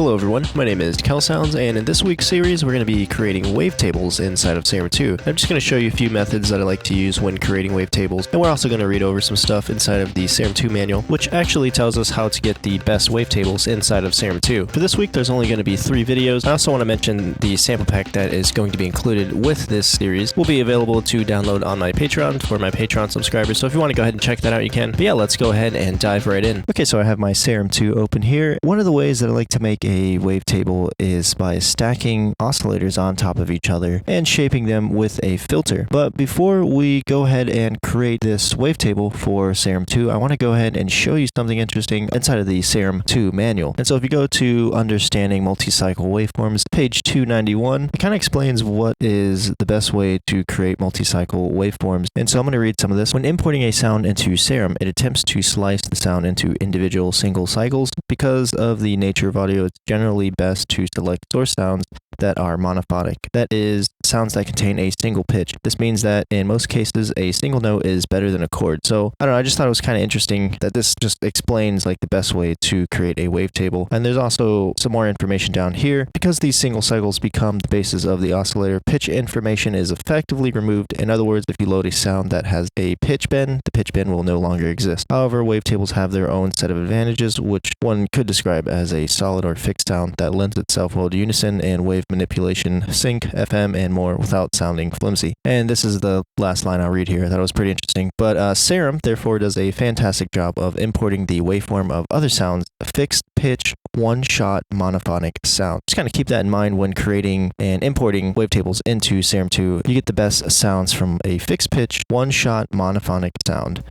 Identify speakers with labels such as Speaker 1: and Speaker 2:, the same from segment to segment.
Speaker 1: Hello everyone, my name is KelSounds, and in this week's series we're going to be creating wavetables inside of Serum2. I'm just going to show you a few methods that I like to use when creating wavetables, and we're also going to read over some stuff inside of the Serum2 Manual, which actually tells us how to get the best wavetables inside of Serum2. For this week there's only going to be 3 videos. I also want to mention the sample pack that is going to be included with this series will be available to download on my Patreon for my Patreon subscribers, so if you want to go ahead and check that out you can. But yeah, let's go ahead and dive right in. Okay, so I have my Serum2 open here. One of the ways that I like to make a wavetable is by stacking oscillators on top of each other and shaping them with a filter. But before we go ahead and create this wavetable for Serum2, I want to go ahead and show you something interesting inside of the Serum2 manual. And so if you go to Understanding Multi-Cycle Waveforms, page 291, it kind of explains what is the best way to create multi-cycle waveforms. And so I'm going to read some of this. When importing a sound into Serum, it attempts to slice the sound into individual single cycles. Because of the nature of audio, it's generally best to select source sounds that are monophonic. That is, sounds that contain a single pitch. This means that in most cases, a single note is better than a chord. So, I don't know, I just thought it was kind of interesting that this just explains like the best way to create a wavetable. And there's also some more information down here. Because these single cycles become the basis of the oscillator, pitch information is effectively removed. In other words, if you load a sound that has a pitch bend, the pitch bend will no longer exist. However, wavetables have their own set of advantages, which one could describe as a solid or fixed sound that lends itself well to unison and wave manipulation, sync, FM, and more without sounding flimsy. And this is the last line I'll read here. I thought it was pretty interesting. But Serum, therefore, does a fantastic job of importing the waveform of other sounds, a fixed pitch, one-shot monophonic sound. Just kind of keep that in mind when creating and importing wavetables into Serum2. You get the best sounds from a fixed pitch, one-shot monophonic sound.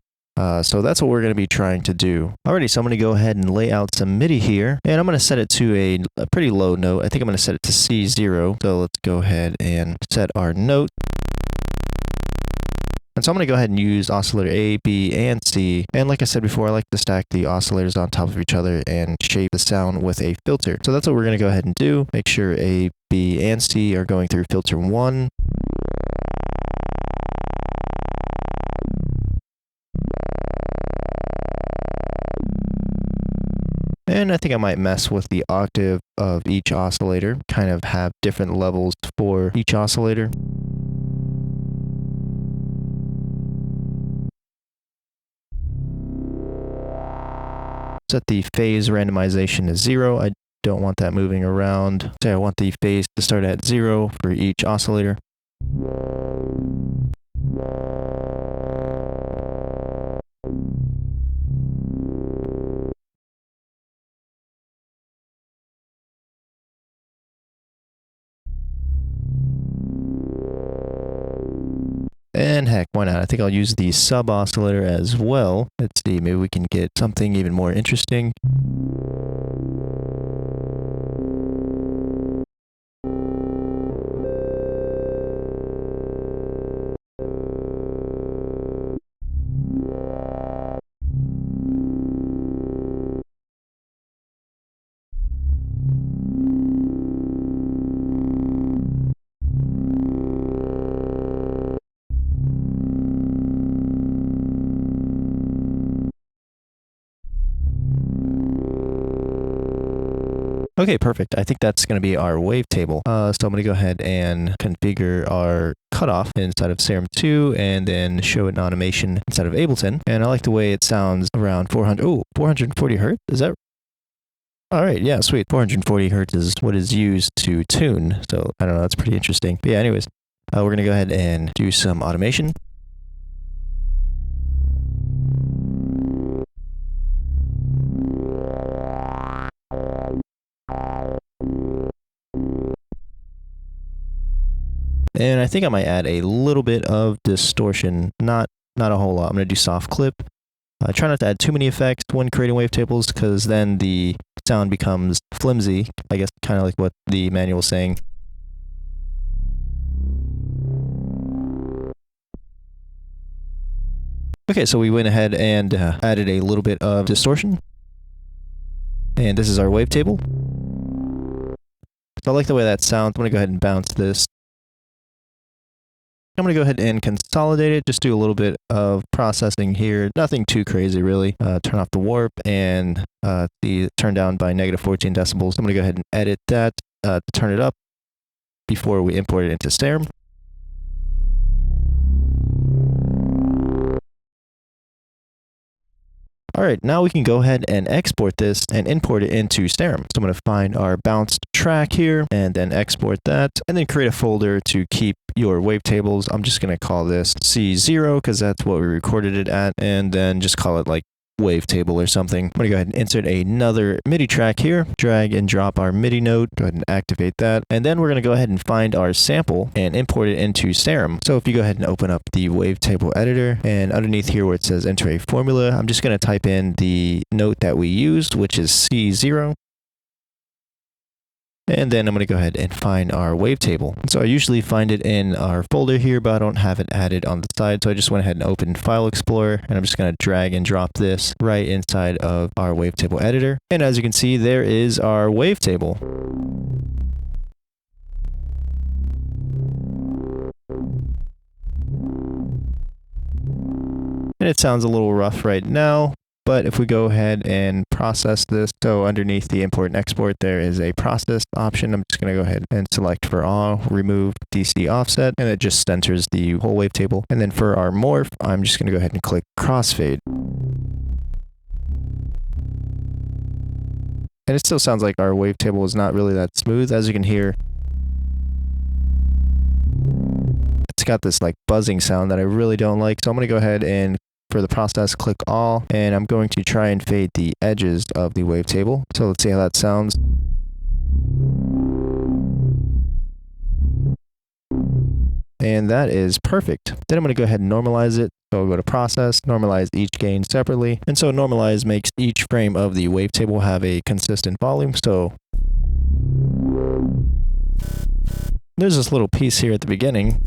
Speaker 1: So that's what we're going to be trying to do. Alrighty, so I'm going to go ahead and lay out some MIDI here, and I'm going to set it to a pretty low note. I think I'm going to set it to C0. So let's go ahead and set our note. And so I'm going to go ahead and use oscillator A, B, and C. And like I said before, I like to stack the oscillators on top of each other and shape the sound with a filter. So that's what we're going to go ahead and do. Make sure A, B, and C are going through filter 1. And I think I might mess with the octave of each oscillator, kind of have different levels for each oscillator. Set the phase randomization to 0. I don't want that moving around. So I want the phase to start at 0 for each oscillator. And heck, why not? I think I'll use the sub oscillator as well. Let's see, maybe we can get something even more interesting. Okay, perfect. I think that's going to be our wavetable. So I'm going to go ahead and configure our cutoff inside of Serum2 and then show it in automation inside of Ableton. And I like the way it sounds around 440 hertz. Is that? All right, yeah, sweet. 440 hertz is what is used to tune. So I don't know, that's pretty interesting. But yeah, anyways, we're going to go ahead and do some automation. And I think I might add a little bit of distortion, not a whole lot. I'm going to do soft clip. Try not to add too many effects when creating wavetables because then the sound becomes flimsy, I guess kind of like what the manual is saying. Okay, so we went ahead and added a little bit of distortion. And this is our wavetable. So I like the way that sounds. I'm going to go ahead and bounce this. I'm going to go ahead and consolidate it. Just do a little bit of processing here. Nothing too crazy, really. Turn off the warp and turn down by -14 decibels. I'm going to go ahead and edit that to turn it up before we import it into Serum. All right, now we can go ahead and export this and import it into Serum. So I'm going to find our bounced track here and then export that and then create a folder to keep your wavetables. I'm just going to call this C0 because that's what we recorded it at, and then just call it like Wavetable or something. I'm going to go ahead and insert another MIDI track here, drag and drop our MIDI note, go ahead and activate that, and then we're going to go ahead and find our sample and import it into Serum. So if you go ahead and open up the Wavetable editor, and underneath here where it says enter a formula, I'm just going to type in the note that we used, which is C0. And then I'm going to go ahead and find our wavetable. So I usually find it in our folder here, but I don't have it added on the side. So I just went ahead and opened File Explorer, and I'm just going to drag and drop this right inside of our wavetable editor. And as you can see, there is our wavetable. And it sounds a little rough right now. But if we go ahead and process this, so underneath the import and export, there is a process option. I'm just going to go ahead and select for all, remove DC offset, and it just centers the whole wavetable. And then for our morph, I'm just going to go ahead and click crossfade. And it still sounds like our wavetable is not really that smooth. As you can hear, it's got this like buzzing sound that I really don't like. So I'm going to go ahead and for the process, click all, and I'm going to try and fade the edges of the wavetable. So let's see how that sounds. And that is perfect. Then I'm going to go ahead and normalize it. So I'll go to process, normalize each gain separately. And so normalize makes each frame of the wavetable have a consistent volume. So there's this little piece here at the beginning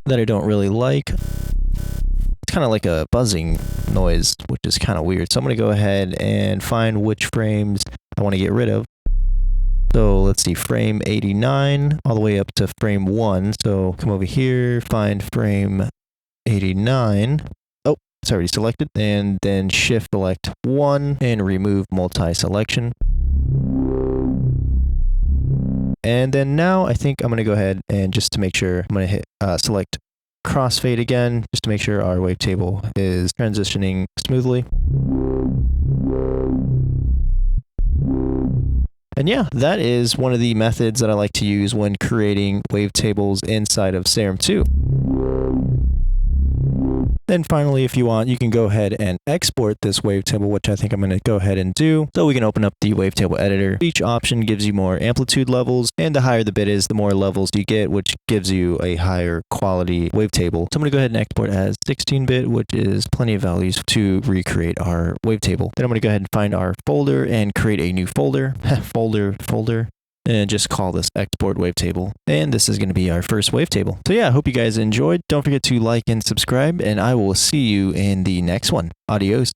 Speaker 1: that I don't really like. It's kind of like a buzzing noise, which is kind of weird. So I'm going to go ahead and find which frames I want to get rid of. So let's see, frame 89 all the way up to frame 1. So come over here, find frame 89. Oh, it's already selected. And then shift select 1 and remove multi-selection. And then now I think I'm going to go ahead and just to make sure, I'm going to hit select crossfade again, just to make sure our wavetable is transitioning smoothly. And yeah, that is one of the methods that I like to use when creating wavetables inside of Serum2. Then finally, if you want, you can go ahead and export this wavetable, which I think I'm going to go ahead and do. So we can open up the wavetable editor. Each option gives you more amplitude levels, and the higher the bit is, the more levels you get, which gives you a higher quality wavetable. So I'm going to go ahead and export as 16-bit, which is plenty of values to recreate our wavetable. Then I'm going to go ahead and find our folder and create a new folder. folder. And just call this export wavetable. And this is going to be our first wavetable. So yeah, I hope you guys enjoyed. Don't forget to like and subscribe, and I will see you in the next one. Adios.